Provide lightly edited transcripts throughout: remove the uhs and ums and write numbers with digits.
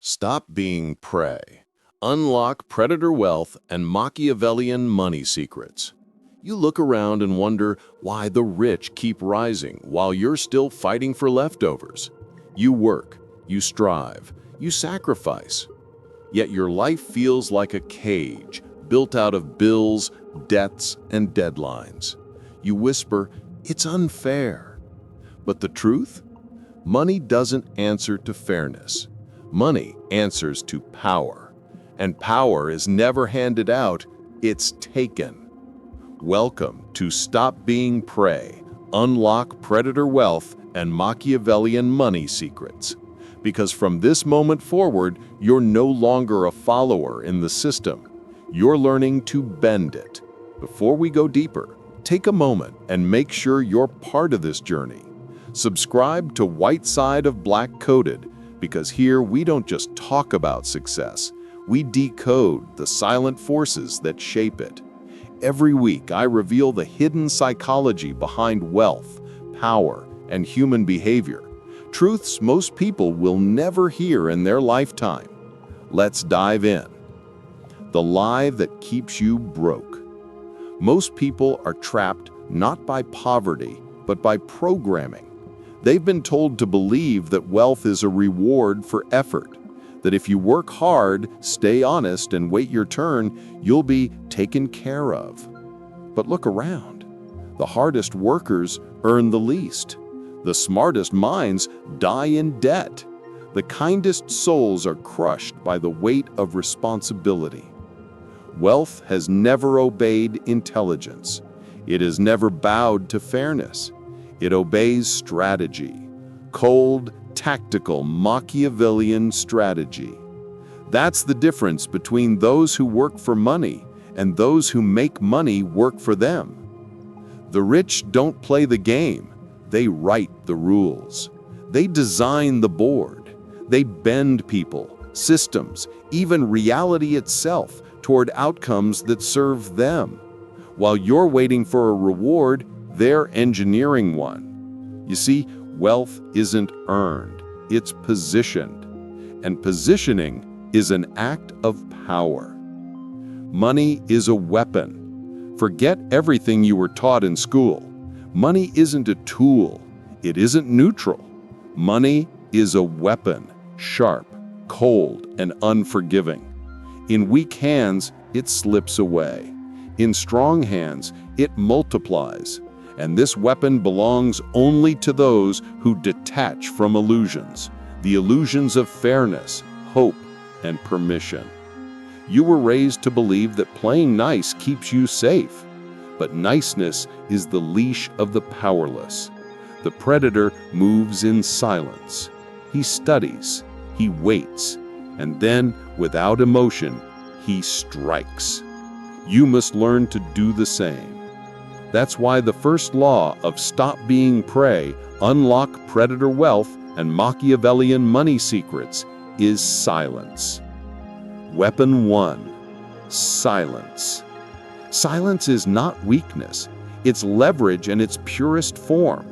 Stop being prey. Unlock predator wealth and Machiavellian money secrets. You look around and wonder why the rich keep rising while you're still fighting for leftovers. You work, you strive, you sacrifice. Yet your life feels like a cage built out of bills, debts, and deadlines. You whisper, "It's unfair." But the truth? Money doesn't answer to fairness. Money answers to power. And power is never handed out, it's taken. Welcome to Stop Being Prey, Unlock Predator Wealth and Machiavellian Money Secrets. Because from this moment forward, you're no longer a follower in the system. You're learning to bend it. Before we go deeper, take a moment and make sure you're part of this journey. Subscribe to White Side of Black Coded, because here we don't just talk about success, we decode the silent forces that shape it. Every week I reveal the hidden psychology behind wealth, power, and human behavior. Truths most people will never hear in their lifetime. Let's dive in. The lie that keeps you broke. Most people are trapped not by poverty, but by programming. They've been told to believe that wealth is a reward for effort, that if you work hard, stay honest, and wait your turn, you'll be taken care of. But look around. The hardest workers earn the least. The smartest minds die in debt. The kindest souls are crushed by the weight of responsibility. Wealth has never obeyed intelligence. It has never bowed to fairness. It obeys strategy. Cold, tactical, Machiavellian strategy. That's the difference between those who work for money and those who make money work for them. The rich don't play the game. They write the rules. They design the board. They bend people, systems, even reality itself toward outcomes that serve them. While you're waiting for a reward, they're engineering one. You see, wealth isn't earned, it's positioned. And positioning is an act of power. Money is a weapon. Forget everything you were taught in school. Money isn't a tool. It isn't neutral. Money is a weapon, sharp, cold, and unforgiving. In weak hands, it slips away. In strong hands, it multiplies. And this weapon belongs only to those who detach from illusions, the illusions of fairness, hope, and permission. You were raised to believe that playing nice keeps you safe, but niceness is the leash of the powerless. The predator moves in silence. He studies, he waits, and then, without emotion, he strikes. You must learn to do the same. That's why the first law of Stop Being Prey, Unlock Predator Wealth, and Machiavellian Money Secrets is silence. Weapon 1. Silence. Silence is not weakness. It's leverage in its purest form.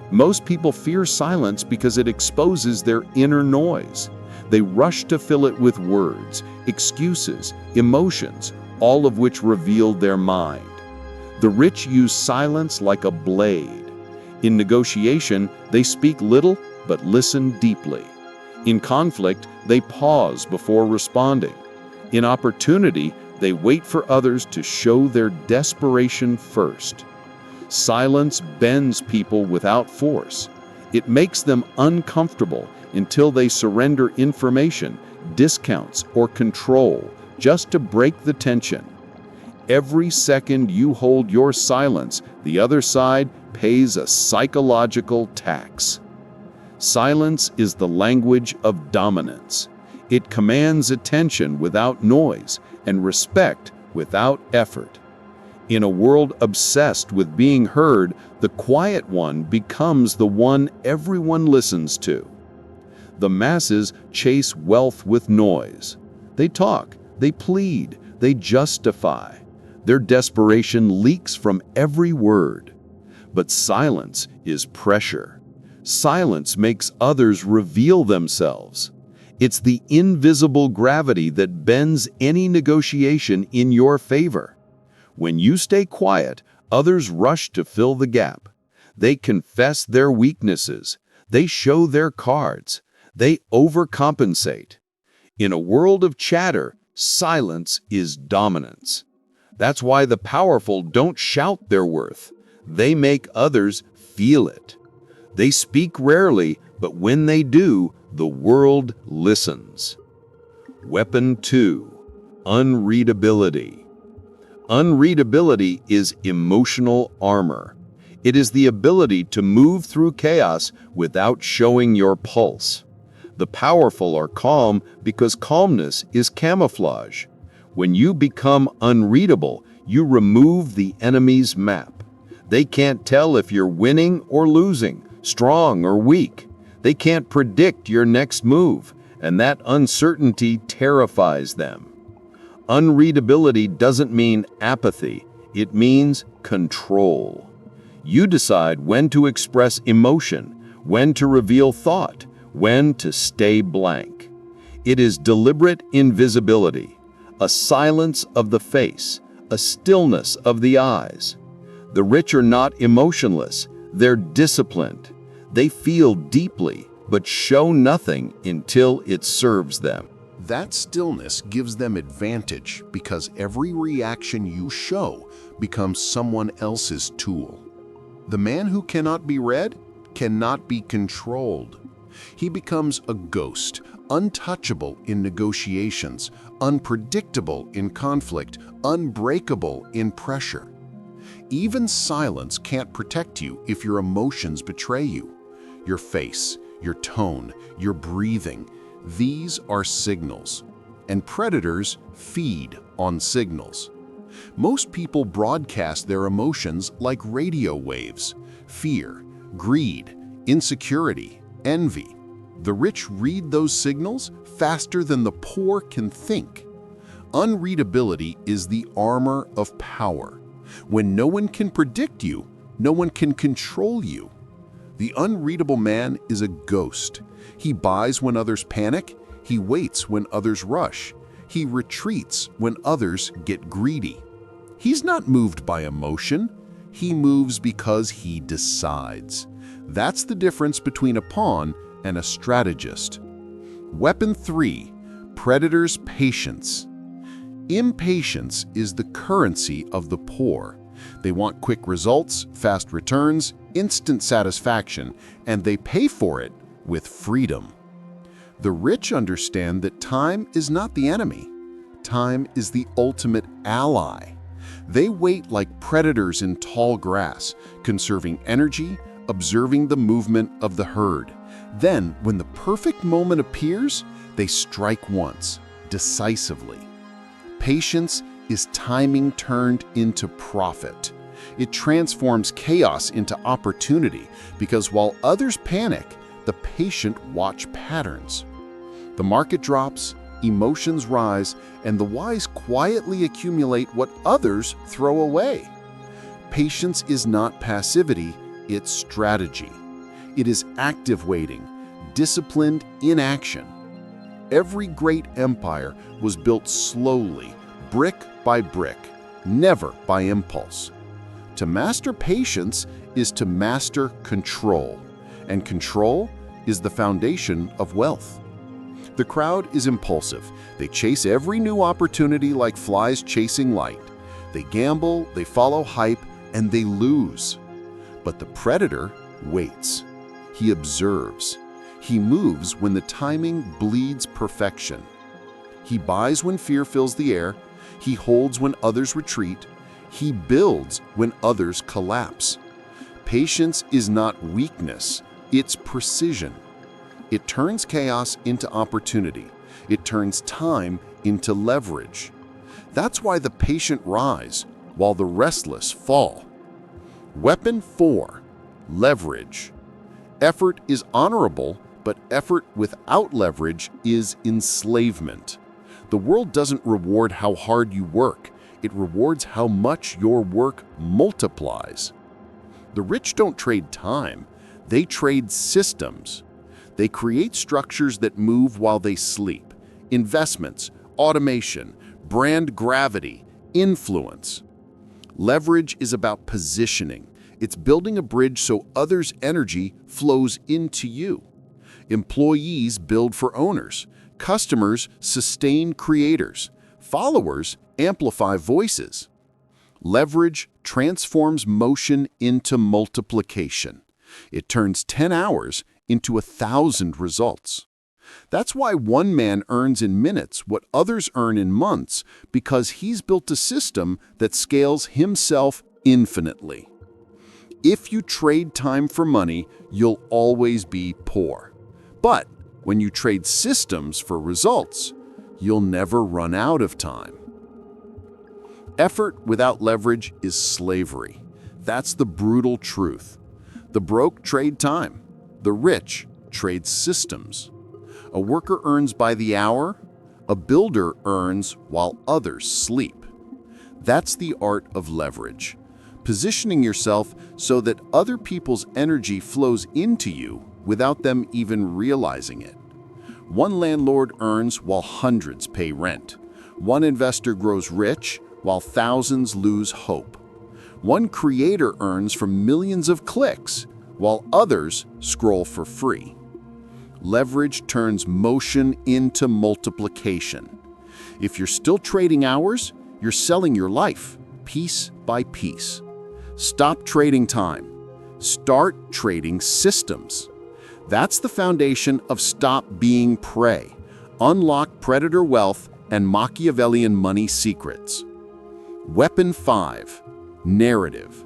Most people fear silence because it exposes their inner noise. They rush to fill it with words, excuses, emotions, all of which reveal their mind. The rich use silence like a blade. In negotiation, they speak little but listen deeply. In conflict, they pause before responding. In opportunity, they wait for others to show their desperation first. Silence bends people without force. It makes them uncomfortable until they surrender information, discounts, or control just to break the tension. Every second you hold your silence, the other side pays a psychological tax. Silence is the language of dominance. It commands attention without noise and respect without effort. In a world obsessed with being heard, the quiet one becomes the one everyone listens to. The masses chase wealth with noise. They talk, they plead, they justify. Their desperation leaks from every word. But silence is pressure. Silence makes others reveal themselves. It's the invisible gravity that bends any negotiation in your favor. When you stay quiet, others rush to fill the gap. They confess their weaknesses. They show their cards. They overcompensate. In a world of chatter, silence is dominance. That's why the powerful don't shout their worth. They make others feel it. They speak rarely, but when they do, the world listens. Weapon 2. Unreadability. Unreadability is emotional armor. It is the ability to move through chaos without showing your pulse. The powerful are calm because calmness is camouflage. When you become unreadable, you remove the enemy's map. They can't tell if you're winning or losing, strong or weak. They can't predict your next move, and that uncertainty terrifies them. Unreadability doesn't mean apathy, it means control. You decide when to express emotion, when to reveal thought, when to stay blank. It is deliberate invisibility, a silence of the face, a stillness of the eyes. The rich are not emotionless, they're disciplined. They feel deeply, but show nothing until it serves them. That stillness gives them advantage because every reaction you show becomes someone else's tool. The man who cannot be read cannot be controlled. He becomes a ghost, untouchable in negotiations, unpredictable in conflict, unbreakable in pressure. Even silence can't protect you if your emotions betray you. Your face, your tone, your breathing, these are signals, and predators feed on signals. Most people broadcast their emotions like radio waves: fear, greed, insecurity, envy. The rich read those signals faster than the poor can think. Unreadability is the armor of power. When no one can predict you, no one can control you. The unreadable man is a ghost. He buys when others panic. He waits when others rush. He retreats when others get greedy. He's not moved by emotion. He moves because he decides. That's the difference between a pawn and a strategist. Weapon 3. Predator's patience. Impatience is the currency of the poor. They want quick results, fast returns, instant satisfaction, and they pay for it with freedom. The rich understand that time is not the enemy. Time is the ultimate ally. They wait like predators in tall grass, conserving energy, observing the movement of the herd. Then, when the perfect moment appears, they strike once, decisively. Patience is timing turned into profit. It transforms chaos into opportunity because while others panic, the patient watch patterns. The market drops, emotions rise, and the wise quietly accumulate what others throw away. Patience is not passivity, it's strategy. It is active waiting, disciplined inaction. Every great empire was built slowly, brick by brick, never by impulse. To master patience is to master control, and control is the foundation of wealth. The crowd is impulsive. They chase every new opportunity like flies chasing light. They gamble, they follow hype, and they lose. But the predator waits. He observes. He moves when the timing bleeds perfection. He buys when fear fills the air. He holds when others retreat. He builds when others collapse. Patience is not weakness, it's precision. It turns chaos into opportunity. It turns time into leverage. That's why the patient rise while the restless fall. Weapon 4. Leverage. Effort is honorable, but effort without leverage is enslavement. The world doesn't reward how hard you work. It rewards how much your work multiplies. The rich don't trade time. They trade systems. They create structures that move while they sleep. Investments, automation, brand gravity, influence. Leverage is about positioning. It's building a bridge so others' energy flows into you. Employees build for owners. Customers sustain creators. Followers amplify voices. Leverage transforms motion into multiplication. It turns 10 hours into 1,000 results. That's why one man earns in minutes what others earn in months, because he's built a system that scales himself infinitely. If you trade time for money, you'll always be poor. But when you trade systems for results, you'll never run out of time. Effort without leverage is slavery. That's the brutal truth. The broke trade time. The rich trade systems. A worker earns by the hour. A builder earns while others sleep. That's the art of leverage. Positioning yourself so that other people's energy flows into you without them even realizing it. One landlord earns while hundreds pay rent. One investor grows rich while thousands lose hope. One creator earns from millions of clicks while others scroll for free. Leverage turns motion into multiplication. If you're still trading hours, you're selling your life, piece by piece. Stop trading time. Start trading systems. That's the foundation of Stop Being Prey. Unlock predator wealth and Machiavellian money secrets. Weapon 5. Narrative.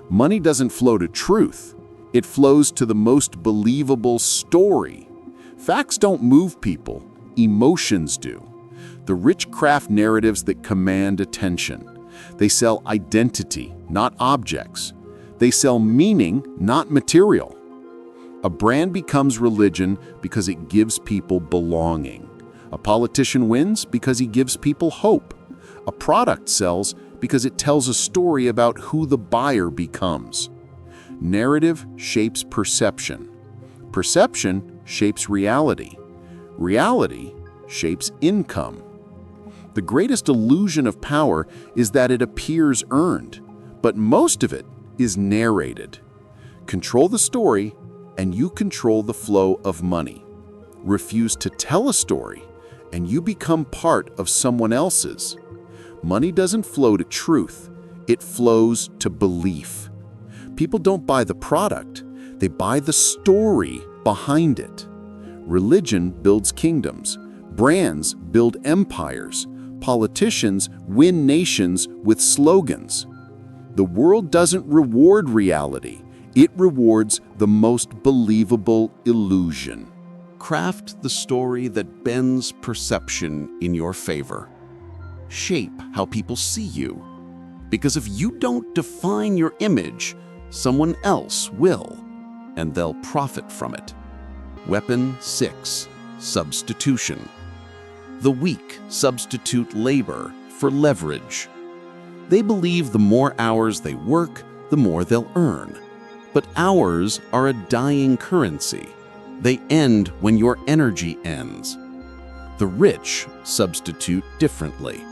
Money doesn't flow to truth. It flows to the most believable story. Facts don't move people. Emotions do. The rich craft narratives that command attention. They sell identity, not objects. They sell meaning, not material. A brand becomes religion because it gives people belonging. A politician wins because he gives people hope. A product sells because it tells a story about who the buyer becomes. Narrative shapes perception. Perception shapes reality. Reality shapes income. The greatest illusion of power is that it appears earned, but most of it is narrated. Control the story, and you control the flow of money. Refuse to tell a story, and you become part of someone else's. Money doesn't flow to truth, it flows to belief. People don't buy the product, they buy the story behind it. Religion builds kingdoms, brands build empires, politicians win nations with slogans. The world doesn't reward reality, it rewards the most believable illusion. Craft the story that bends perception in your favor. Shape how people see you. Because if you don't define your image, someone else will, and they'll profit from it. Weapon 6. Substitution. The weak substitute labor for leverage. They believe the more hours they work, the more they'll earn. But hours are a dying currency. They end when your energy ends. The rich substitute differently.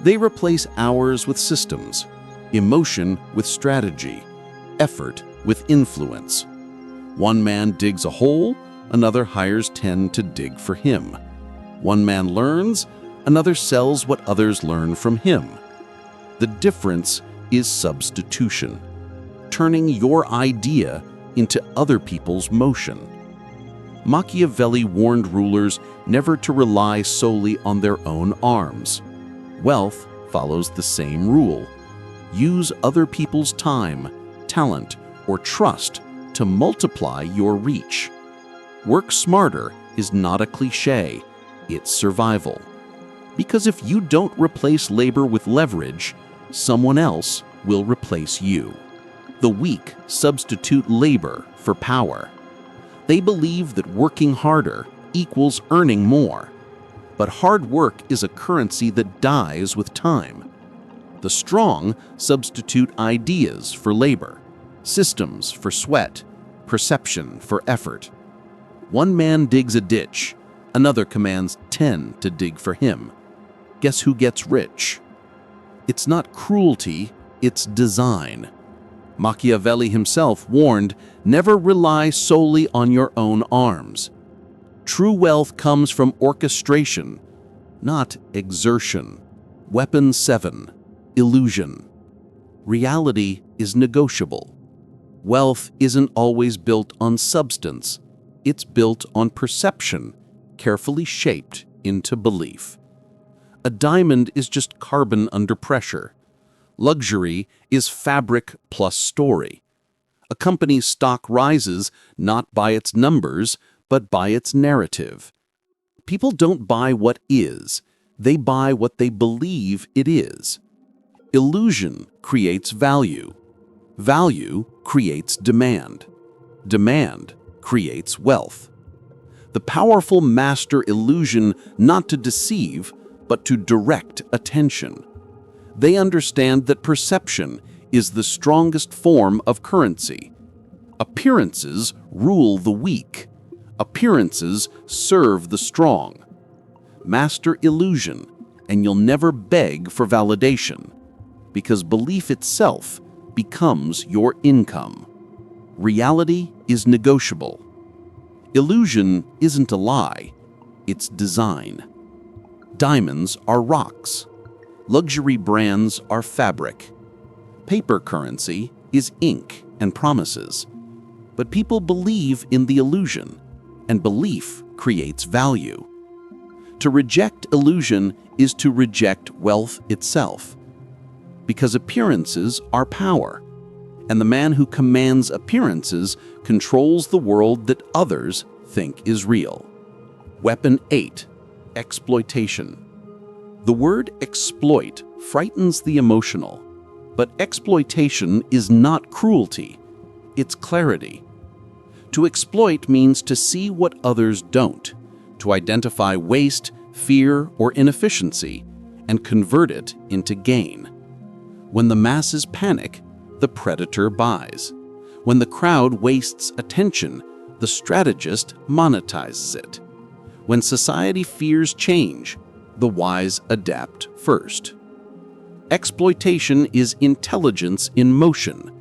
They replace hours with systems, emotion with strategy, effort with influence. One man digs a hole, another hires 10 to dig for him. One man learns, another sells what others learn from him. The difference is substitution, turning your idea into other people's motion. Machiavelli warned rulers never to rely solely on their own arms. Wealth follows the same rule. Use other people's time, talent, or trust to multiply your reach. Work smarter is not a cliché, it's survival. Because if you don't replace labor with leverage, someone else will replace you. The weak substitute labor for power. They believe that working harder equals earning more. But hard work is a currency that dies with time. The strong substitute ideas for labor, systems for sweat, perception for effort. One man digs a ditch, another commands 10 to dig for him. Guess who gets rich? It's not cruelty, it's design. Machiavelli himself warned, never rely solely on your own arms. True wealth comes from orchestration, not exertion. Weapon 7. Illusion. Reality is negotiable. Wealth isn't always built on substance. It's built on perception, carefully shaped into belief. A diamond is just carbon under pressure. Luxury is fabric plus story. A company's stock rises not by its numbers, but by its narrative. People don't buy what is, they buy what they believe it is. Illusion creates value. Value creates demand. Demand creates wealth. The powerful master illusion not to deceive, but to direct attention. They understand that perception is the strongest form of currency. Appearances rule the weak. Appearances serve the strong. Master illusion, and you'll never beg for validation, because belief itself becomes your income. Reality is negotiable. Illusion isn't a lie, it's design. Diamonds are rocks. Luxury brands are fabric. Paper currency is ink and promises. But people believe in the illusion, and belief creates value. To reject illusion is to reject wealth itself, because appearances are power, and the man who commands appearances controls the world that others think is real. Weapon 8. Exploitation. The word exploit frightens the emotional, but exploitation is not cruelty, it's clarity. To exploit means to see what others don't, to identify waste, fear, or inefficiency, and convert it into gain. When the masses panic, the predator buys. When the crowd wastes attention, the strategist monetizes it. When society fears change, the wise adapt first. Exploitation is intelligence in motion.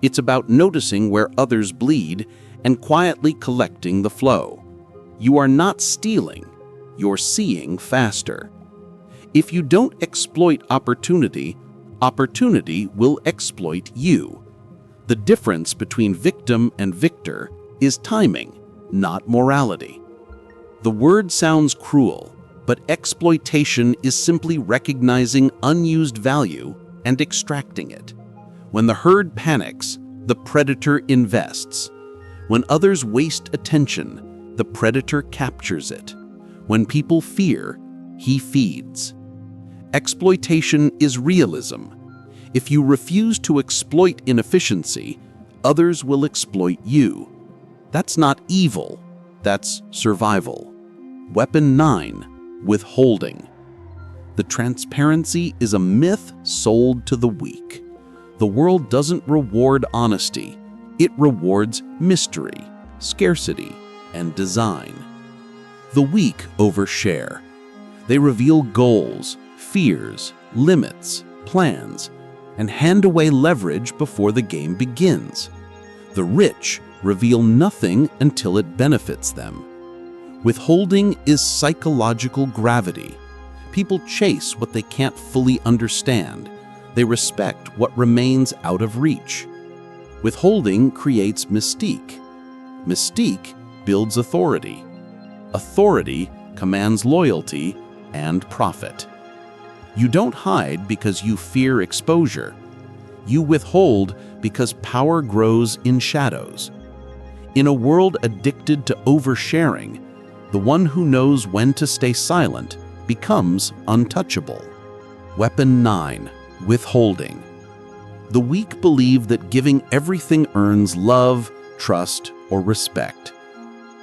It's about noticing where others bleed and quietly collecting the flow. You are not stealing, you're seeing faster. If you don't exploit opportunity, opportunity will exploit you. The difference between victim and victor is timing, not morality. The word sounds cruel, but exploitation is simply recognizing unused value and extracting it. When the herd panics, the predator invests. When others waste attention, the predator captures it. When people fear, he feeds. Exploitation is realism. If you refuse to exploit inefficiency, others will exploit you. That's not evil, that's survival. Weapon 9. Withholding. The transparency is a myth sold to the weak. The world doesn't reward honesty, it rewards mystery, scarcity, and design. The weak overshare. They reveal goals, fears, limits, plans, and hand away leverage before the game begins. The rich reveal nothing until it benefits them. Withholding is psychological gravity. People chase what they can't fully understand. They respect what remains out of reach. Withholding creates mystique. Mystique builds authority. Authority commands loyalty and profit. You don't hide because you fear exposure. You withhold because power grows in shadows. In a world addicted to oversharing, the one who knows when to stay silent becomes untouchable. Weapon 9. Withholding. The weak believe that giving everything earns love, trust, or respect.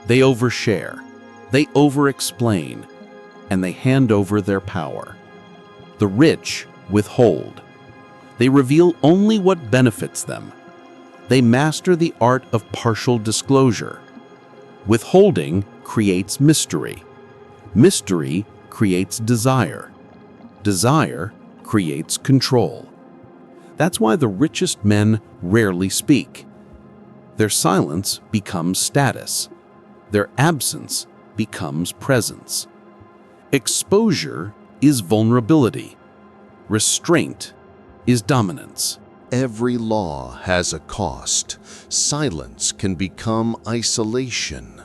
They overshare, they over-explain, and they hand over their power. The rich withhold. They reveal only what benefits them. They master the art of partial disclosure. Withholding creates mystery. Mystery creates desire. Desire creates control. That's why the richest men rarely speak. Their silence becomes status. Their absence becomes presence. Exposure is vulnerability. Restraint is dominance. Every law has a cost. Silence can become isolation.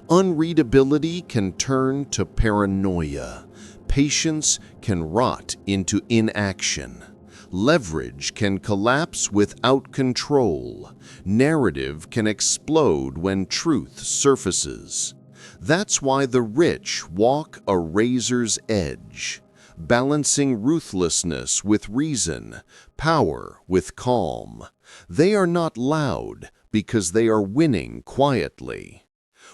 Unreadability can turn to paranoia. Patience can rot into inaction. Leverage can collapse without control. Narrative can explode when truth surfaces. That's why the rich walk a razor's edge, balancing ruthlessness with reason, power with calm. They are not loud because they are winning quietly.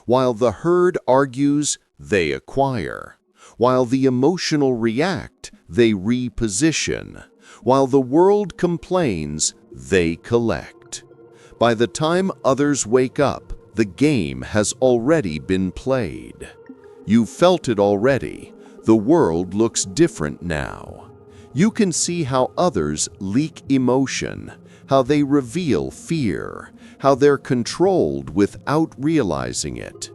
While the herd argues, they acquire. While the emotional react, they reposition. While the world complains, they collect. By the time others wake up, the game has already been played. You've felt it already. The world looks different now. You can see how others leak emotion, how they reveal fear, how they're controlled without realizing it.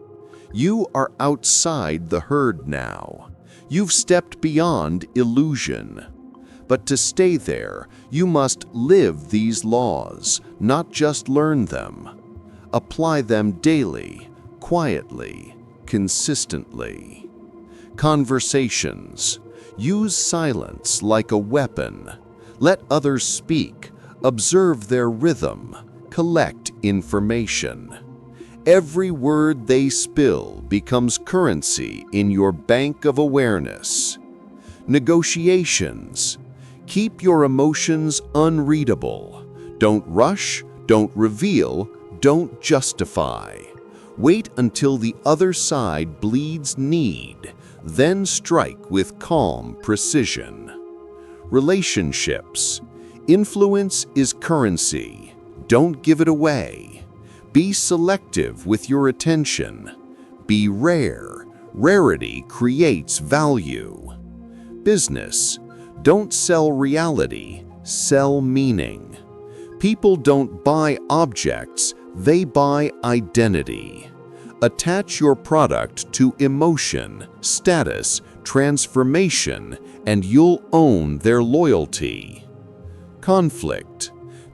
You are outside the herd now. You've stepped beyond illusion. But to stay there, you must live these laws, not just learn them. Apply them daily, quietly, consistently. Conversations. Use silence like a weapon. Let others speak. Observe their rhythm. Collect information. Every word they spill becomes currency in your bank of awareness. Negotiations. Keep your emotions unreadable. Don't rush, don't reveal, don't justify. Wait until the other side bleeds need, then strike with calm precision. Relationships. Influence is currency. Don't give it away. Be selective with your attention. Be rare. Rarity creates value. Business. Don't sell reality, sell meaning. People don't buy objects, they buy identity. Attach your product to emotion, status, transformation, and you'll own their loyalty. Conflict.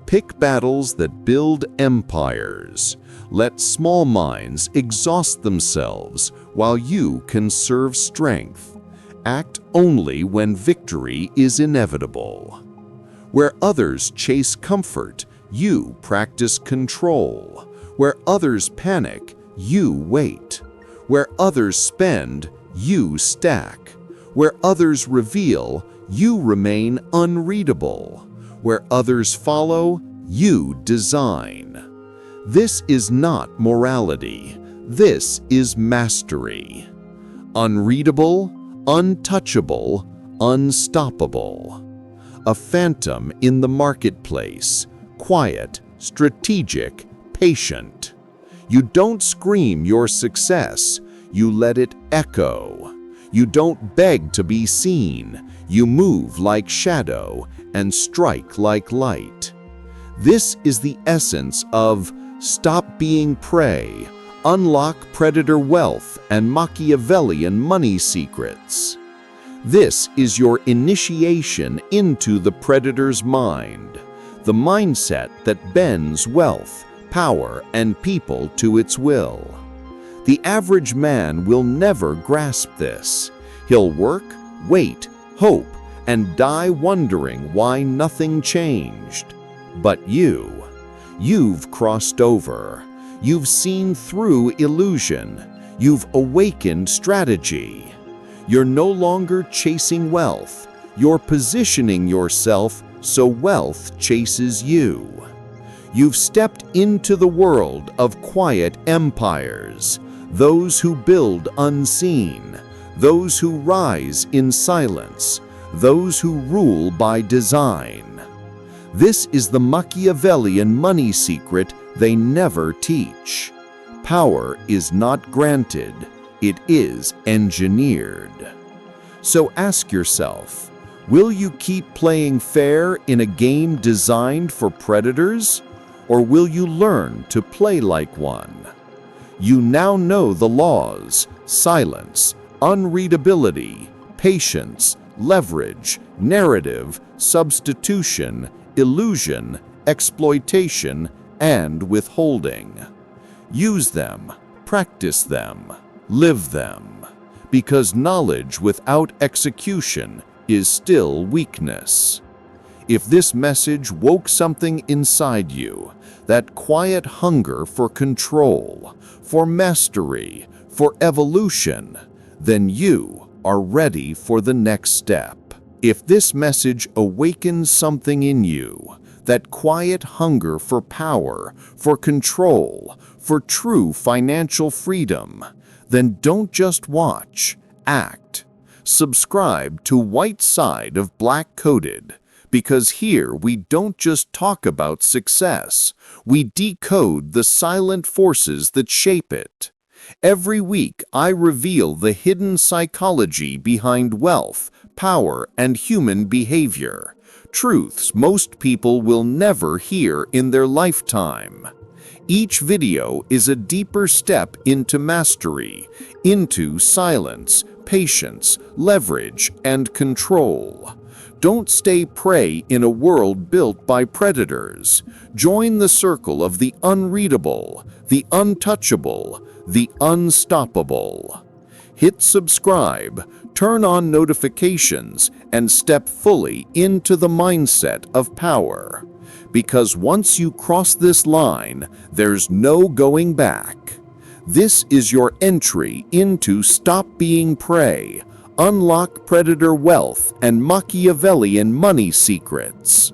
Pick battles that build empires. Let small minds exhaust themselves while you conserve strength. Act only when victory is inevitable. Where others chase comfort, you practice control. Where others panic, you wait. Where others spend, you stack. Where others reveal, you remain unreadable. Where others follow, you design. This is not morality. This is mastery. Unreadable, untouchable, unstoppable. A phantom in the marketplace, quiet, strategic, patient. You don't scream your success, you let it echo. You don't beg to be seen, you move like shadow and strike like light. This is the essence of stop being prey, unlock predator wealth and Machiavellian money secrets. This is your initiation into the predator's mind, the mindset that bends wealth, power, and people to its will. The average man will never grasp this. He'll work, wait, hope, and die wondering why nothing changed. But you've crossed over. You've seen through illusion. You've awakened strategy. You're no longer chasing wealth. You're positioning yourself so wealth chases you. You've stepped into the world of quiet empires, those who build unseen, those who rise in silence, those who rule by design. This is the Machiavellian money secret they never teach. Power is not granted, it is engineered. So ask yourself, will you keep playing fair in a game designed for predators? Or will you learn to play like one? You now know the laws: silence, unreadability, patience, leverage, narrative, substitution, illusion, exploitation, and withholding. Use them, practice them, live them, because knowledge without execution is still weakness. If this message woke something inside you, that quiet hunger for control, for mastery, for evolution, then you are ready for the next step. If this message awakens something in you, that quiet hunger for power, for control, for true financial freedom, then don't just watch, act. Subscribe to White Side of Black Coded, because here we don't just talk about success, we decode the silent forces that shape it. Every week I reveal the hidden psychology behind wealth, power, and human behavior, truths most people will never hear in their lifetime. Each video is a deeper step into mastery, into silence, patience, leverage, and control. Don't stay prey in a world built by predators. Join the circle of the unreadable, the untouchable, the unstoppable. Hit subscribe, turn on notifications, and step fully into the mindset of power. Because once you cross this line, there's no going back. This is your entry into Stop Being Prey, Unlock Predator Wealth, and Machiavellian Money Secrets.